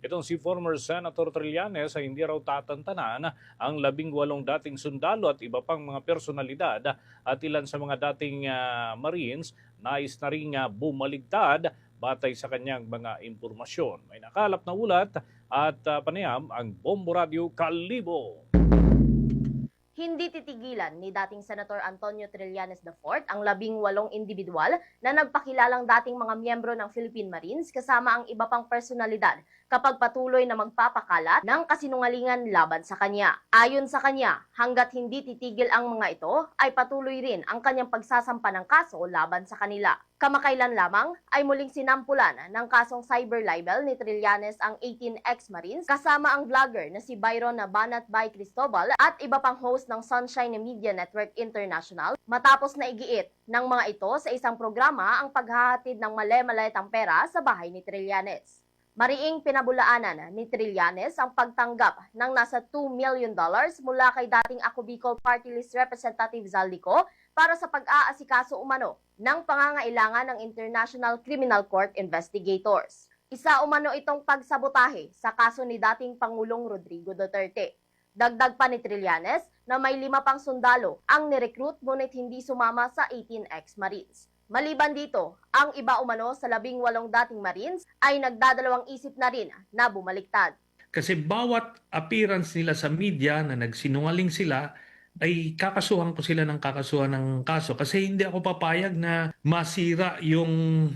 Itong si former Senator Trillanes ay hindi raw tatantanan ang 18 dating sundalo at iba pang mga personalidad at ilan sa mga dating Marines nais na ring bumaligtad batay sa kanyang mga impormasyon. May nakalap na ulat at panayam ang Bombo Radio Kalibo. Hindi titigilan ni dating Senator Antonio Trillanes IV ang 18 individual na nagpakilalang dating mga miyembro ng Philippine Marines kasama ang iba pang personalidad kapag patuloy na magpapakalat ng kasinungalingan laban sa kanya. Ayon sa kanya, hanggat hindi titigil ang mga ito, ay patuloy rin ang kanyang pagsasampa ng kaso laban sa kanila. Kamakailan lamang ay muling sinampulan ng kasong cyber libel ni Trillanes ang 18 ex-Marines kasama ang vlogger na si Byron Nabanat Bay Cristobal at iba pang host ng Sunshine Media Network International matapos na igiit ng mga ito sa isang programa ang paghahatid ng male-maletang pera sa bahay ni Trillanes. Mariing pinabulaanan ni Trillanes ang pagtanggap ng nasa $2 million mula kay dating Ako Bicol Party List Representative Zaldico para sa pag-aasikaso umano ng pangangailangan ng International Criminal Court investigators. Isa umano itong pagsabotahe sa kaso ni dating Pangulong Rodrigo Duterte. Dagdag pa ni Trillanes na may 5 pang sundalo ang nirecruit ngunit hindi sumama sa 18 ex-Marines. Maliban dito, ang iba umano sa 18 dating Marines ay nagdadalawang isip na rin na bumaliktad. Kasi bawat appearance nila sa media na nagsinungaling sila, ay kakasuhan ko sila ng kakasuhan ng kaso. Kasi hindi ako papayag na masira yung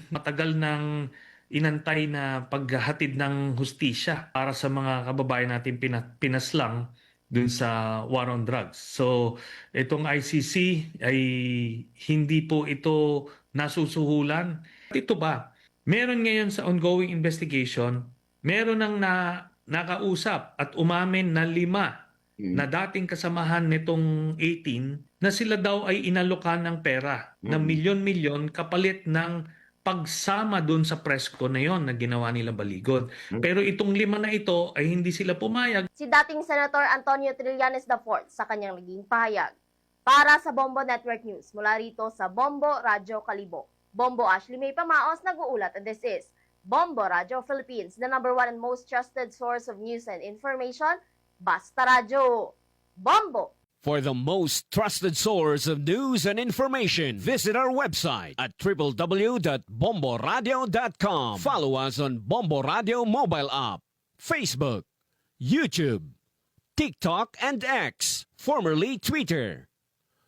matagal ng inantay na paghahatid ng hustisya para sa mga kababayan natin pinaslang dun sa war on drugs. So, itong ICC ay hindi po ito nasusuhulan. Ito ba? Meron ngayon sa ongoing investigation, meron nang nakausap at umamin na 5 na dating kasamahan nitong 18 na sila daw ay inalokan ng pera na milyon-milyon kapalit ng pagsama doon sa presko na yon na ginawa nila Baligod. Pero itong 5 na ito ay hindi sila pumayag. Si dating Senator Antonio Trillanes IV sa kanyang naging pahayag. Para sa Bombo Network News, mula rito sa Bombo Radio Kalibo. Bombo Ashley May Pamaos nag-uulat, and this is Bombo Radio Philippines, the #1 and most trusted source of news and information. Basta Radio. Bombo! For the most trusted source of news and information, visit our website at www.bomboradio.com. Follow us on Bombo Radio mobile app, Facebook, YouTube, TikTok, and X, formerly Twitter.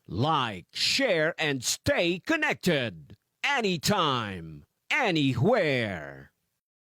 Like, share, and stay connected. Anytime, anywhere.